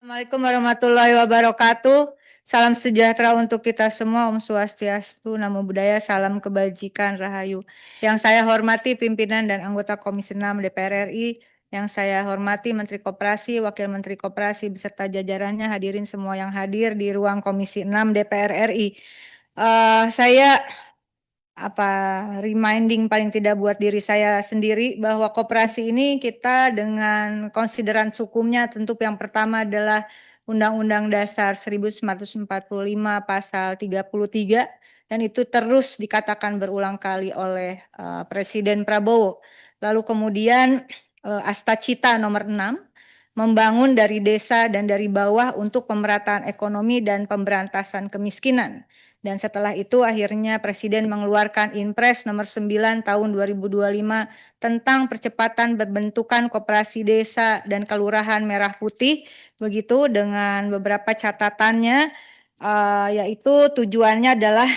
Assalamualaikum warahmatullahi wabarakatuh. Salam sejahtera untuk kita semua. Om Swastiastu, Namo Buddhaya, salam kebajikan, Rahayu. Yang saya hormati pimpinan dan anggota Komisi 6 DPR RI, yang saya hormati Menteri Koperasi, Wakil Menteri Koperasi beserta jajarannya, hadirin semua yang hadir di ruang Komisi 6 DPR RI. Saya reminding paling tidak buat diri saya sendiri bahwa koperasi ini kita dengan konsideran hukumnya tentu yang pertama adalah Undang-Undang Dasar 1945 pasal 33 dan itu terus dikatakan berulang kali oleh Presiden Prabowo. Lalu kemudian Asta Cita nomor 6 membangun dari desa dan dari bawah untuk pemerataan ekonomi dan pemberantasan kemiskinan. Dan setelah itu akhirnya Presiden mengeluarkan Inpres nomor 9 tahun 2025 tentang percepatan bentukan koperasi desa dan kelurahan Merah Putih, begitu dengan beberapa catatannya, yaitu tujuannya adalah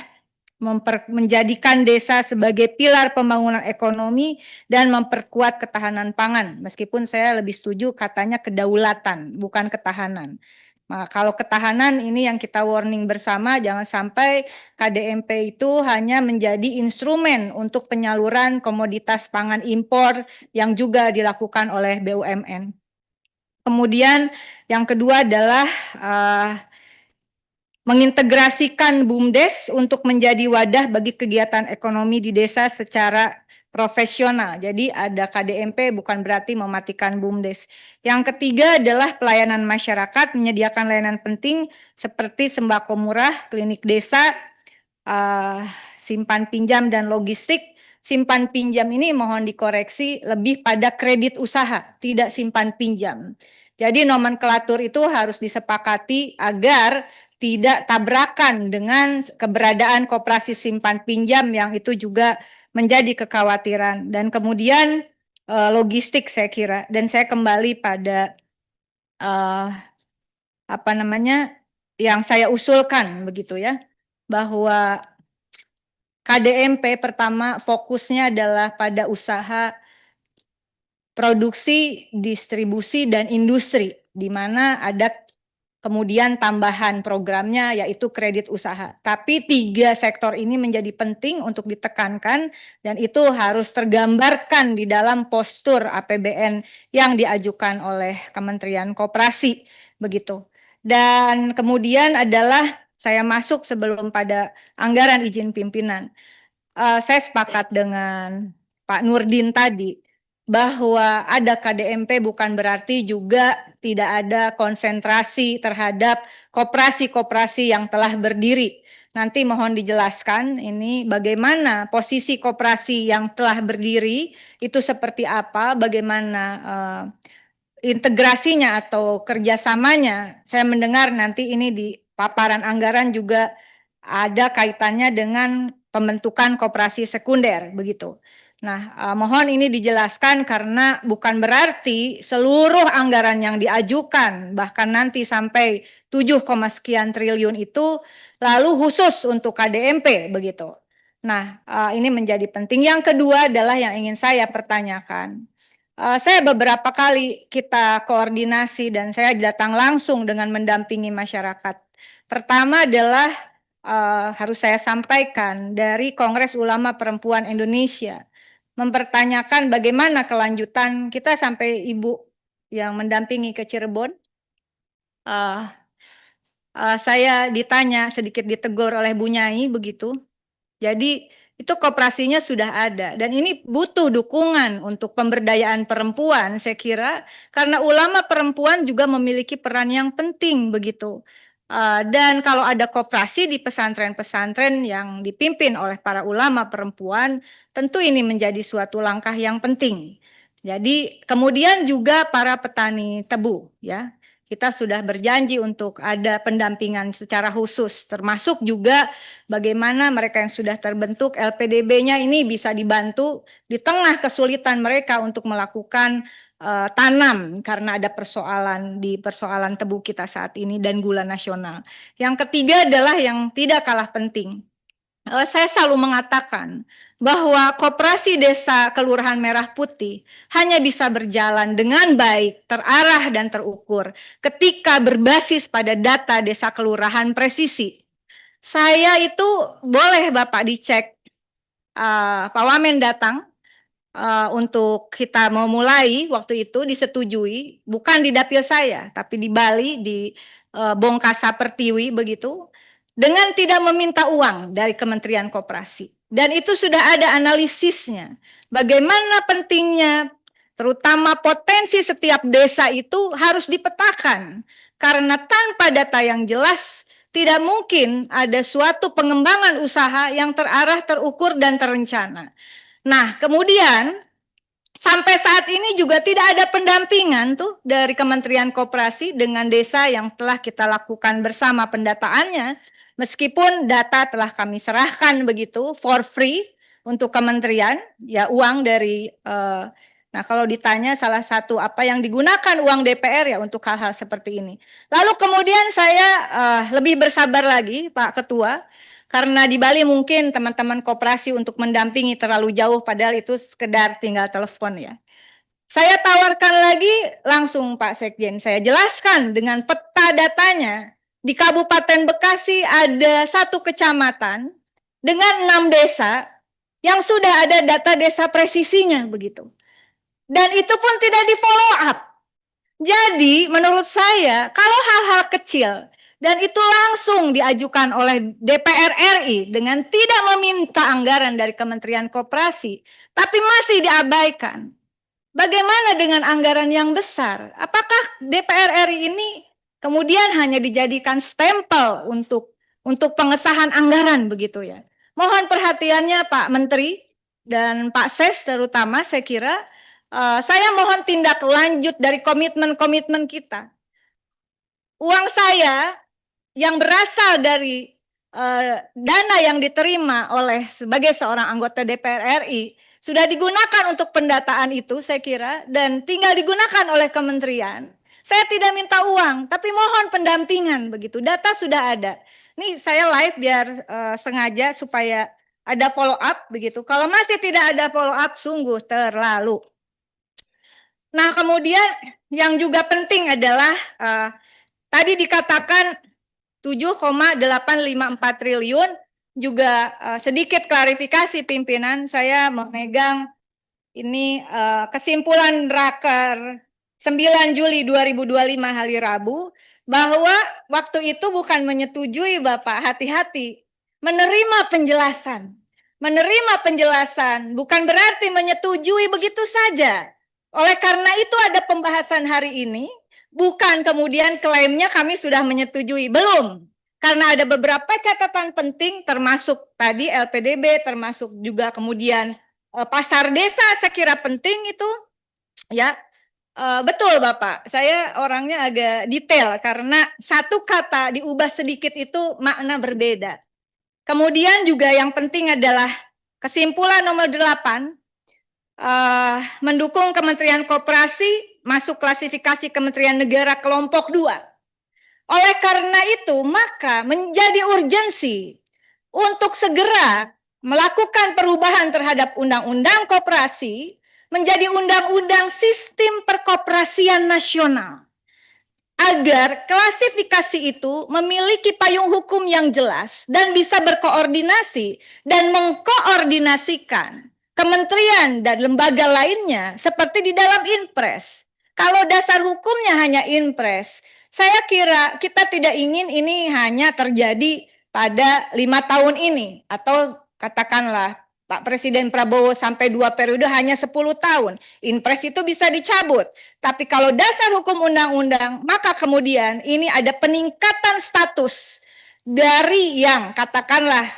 menjadikan desa sebagai pilar pembangunan ekonomi dan memperkuat ketahanan pangan. Meskipun saya lebih setuju katanya kedaulatan, bukan ketahanan. Nah, kalau ketahanan ini yang kita warning bersama, jangan sampai KDMP itu hanya menjadi instrumen untuk penyaluran komoditas pangan impor yang juga dilakukan oleh BUMN. Kemudian yang kedua adalah mengintegrasikan BUMDes untuk menjadi wadah bagi kegiatan ekonomi di desa secara profesional. Jadi ada KDMP bukan berarti mematikan BUMDes. Yang ketiga adalah pelayanan masyarakat, menyediakan layanan penting seperti sembako murah, klinik desa, simpan pinjam dan logistik. Simpan pinjam ini mohon dikoreksi lebih pada kredit usaha, tidak simpan pinjam. Jadi nomenklatur itu harus disepakati agar tidak tabrakan dengan keberadaan koperasi simpan pinjam yang itu juga menjadi kekhawatiran. Dan kemudian logistik saya kira, dan saya kembali pada yang saya usulkan begitu ya, bahwa KDMP pertama fokusnya adalah pada usaha produksi, distribusi, dan industri, di mana ada kemudian tambahan programnya yaitu kredit usaha. Tapi tiga sektor ini menjadi penting untuk ditekankan dan itu harus tergambarkan di dalam postur APBN yang diajukan oleh Kementerian Koperasi begitu. Dan kemudian adalah saya masuk sebelum pada anggaran izin pimpinan. Saya sepakat dengan Pak Nurdin tadi bahwa ada KDMP bukan berarti juga tidak ada konsentrasi terhadap koperasi-koperasi yang telah berdiri. Nanti mohon dijelaskan ini bagaimana posisi koperasi yang telah berdiri itu seperti apa, bagaimana integrasinya atau kerjasamanya. Saya mendengar nanti ini di paparan anggaran juga ada kaitannya dengan pembentukan koperasi sekunder begitu. Nah, mohon ini dijelaskan karena bukan berarti seluruh anggaran yang diajukan bahkan nanti sampai 7, sekian triliun itu lalu khusus untuk KDMP begitu. Nah, ini menjadi penting. Yang kedua adalah yang ingin saya pertanyakan. Saya beberapa kali kita koordinasi dan saya datang langsung dengan mendampingi masyarakat. Pertama adalah harus saya sampaikan dari Kongres Ulama Perempuan Indonesia mempertanyakan bagaimana kelanjutan kita sampai Ibu yang mendampingi ke Cirebon. Saya ditanya sedikit ditegur oleh Bu Nyai begitu. Jadi itu koperasinya sudah ada dan ini butuh dukungan untuk pemberdayaan perempuan saya kira karena ulama perempuan juga memiliki peran yang penting begitu. Dan kalau ada koperasi di pesantren-pesantren yang dipimpin oleh para ulama perempuan, tentu ini menjadi suatu langkah yang penting. Jadi kemudian juga para petani tebu ya. Kita sudah berjanji untuk ada pendampingan secara khusus, termasuk juga bagaimana mereka yang sudah terbentuk LPDB-nya ini bisa dibantu di tengah kesulitan mereka untuk melakukan tanam karena ada persoalan tebu kita saat ini dan gula nasional. Yang ketiga adalah yang tidak kalah penting. Saya selalu mengatakan bahwa koperasi desa Kelurahan Merah Putih hanya bisa berjalan dengan baik, terarah dan terukur ketika berbasis pada data desa kelurahan presisi. Saya itu boleh Bapak dicek, Pak Wamen datang untuk kita mau mulai waktu itu disetujui, bukan di dapil saya, tapi di Bali, di Bongkasa Pertiwi begitu, dengan tidak meminta uang dari Kementerian Koperasi. Dan itu sudah ada analisisnya. Bagaimana pentingnya, terutama potensi setiap desa itu harus dipetakan. Karena tanpa data yang jelas, tidak mungkin ada suatu pengembangan usaha yang terarah, terukur, dan terencana. Nah, kemudian sampai saat ini juga tidak ada pendampingan tuh dari Kementerian Koperasi dengan desa yang telah kita lakukan bersama pendataannya, meskipun data telah kami serahkan begitu for free untuk kementerian, ya uang dari nah kalau ditanya salah satu apa yang digunakan uang DPR ya untuk hal-hal seperti ini. Lalu kemudian saya lebih bersabar lagi Pak Ketua, karena di Bali mungkin teman-teman koperasi untuk mendampingi terlalu jauh, padahal itu sekedar tinggal telepon ya. Saya tawarkan lagi langsung Pak Sekjen, saya jelaskan dengan peta datanya. Di Kabupaten Bekasi ada 1 kecamatan dengan 6 desa yang sudah ada data desa presisinya begitu. Dan itu pun tidak di follow up. Jadi menurut saya kalau hal-hal kecil dan itu langsung diajukan oleh DPR RI dengan tidak meminta anggaran dari Kementerian Koperasi, tapi masih diabaikan. Bagaimana dengan anggaran yang besar? Apakah DPR RI ini kemudian hanya dijadikan stempel untuk pengesahan anggaran begitu ya? Mohon perhatiannya Pak Menteri dan Pak Ses terutama, saya kira saya mohon tindak lanjut dari komitmen-komitmen kita. Uang saya yang berasal dari dana yang diterima oleh sebagai seorang anggota DPR RI sudah digunakan untuk pendataan itu saya kira, dan tinggal digunakan oleh kementerian. Saya tidak minta uang, tapi mohon pendampingan begitu. Data sudah ada. Ini saya live biar sengaja supaya ada follow up begitu. Kalau masih tidak ada follow up, sungguh terlalu. Nah, kemudian yang juga penting adalah tadi dikatakan 7,854 triliun, juga sedikit klarifikasi pimpinan, saya memegang ini kesimpulan Raker 9 Juli 2025 hari Rabu, bahwa waktu itu bukan menyetujui Bapak, hati-hati, menerima penjelasan. Menerima penjelasan bukan berarti menyetujui begitu saja. Oleh karena itu ada pembahasan hari ini, bukan kemudian klaimnya kami sudah menyetujui, belum. Karena ada beberapa catatan penting termasuk tadi LPDB, termasuk juga kemudian pasar desa, saya kira penting itu ya. Betul Bapak, saya orangnya agak detail karena satu kata diubah sedikit itu makna berbeda. Kemudian juga yang penting adalah kesimpulan nomor 8, mendukung Kementerian Koperasi masuk klasifikasi Kementerian Negara kelompok 2. Oleh karena itu, maka menjadi urgensi untuk segera melakukan perubahan terhadap Undang-Undang Koperasi menjadi Undang-Undang Sistem Perkoperasian Nasional, agar klasifikasi itu memiliki payung hukum yang jelas dan bisa berkoordinasi dan mengkoordinasikan kementerian dan lembaga lainnya seperti di dalam Inpres. Kalau dasar hukumnya hanya Inpres, saya kira kita tidak ingin ini hanya terjadi pada 5 tahun ini, atau katakanlah Pak Presiden Prabowo sampai 2 periode hanya 10 tahun. Inpres itu bisa dicabut. Tapi kalau dasar hukum undang-undang, maka kemudian ini ada peningkatan status dari yang katakanlah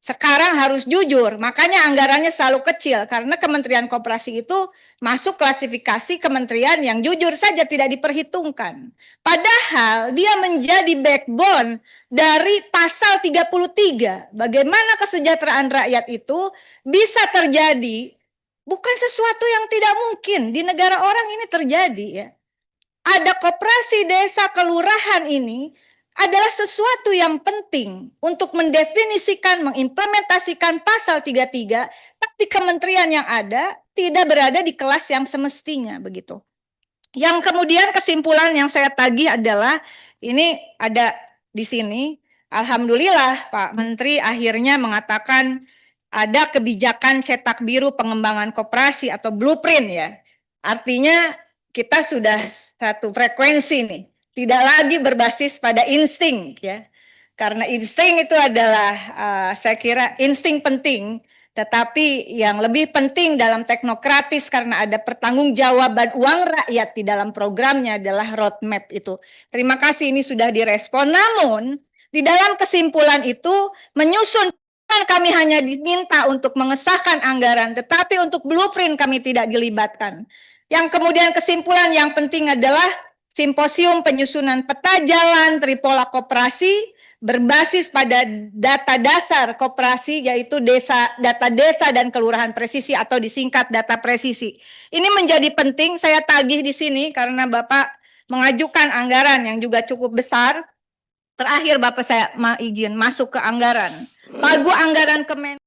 sekarang harus jujur, makanya anggarannya selalu kecil karena Kementerian Koperasi itu masuk klasifikasi kementerian yang jujur saja tidak diperhitungkan. Padahal dia menjadi backbone dari pasal 33. Bagaimana kesejahteraan rakyat itu bisa terjadi, bukan sesuatu yang tidak mungkin. Di negara orang ini terjadi ya. Ada koperasi desa kelurahan ini adalah sesuatu yang penting untuk mendefinisikan, mengimplementasikan pasal 33, tapi kementerian yang ada tidak berada di kelas yang semestinya begitu. Yang kemudian kesimpulan yang saya tagih adalah ini ada di sini. Alhamdulillah Pak Menteri akhirnya mengatakan ada kebijakan cetak biru pengembangan koperasi atau blueprint ya. Artinya kita sudah satu frekuensi nih, tidak lagi berbasis pada insting ya. Karena insting itu adalah saya kira insting penting, tetapi yang lebih penting dalam teknokratis karena ada pertanggungjawaban uang rakyat di dalam programnya adalah roadmap itu. Terima kasih ini sudah direspon. Namun di dalam kesimpulan itu menyusun kami hanya diminta untuk mengesahkan anggaran, tetapi untuk blueprint kami tidak dilibatkan. Yang kemudian kesimpulan yang penting adalah simposium penyusunan peta jalan tripola koperasi berbasis pada data dasar koperasi yaitu data desa dan kelurahan presisi atau disingkat data presisi. Ini menjadi penting saya tagih di sini karena Bapak mengajukan anggaran yang juga cukup besar. Terakhir Bapak saya izin masuk ke anggaran. Pagu anggaran Kementerian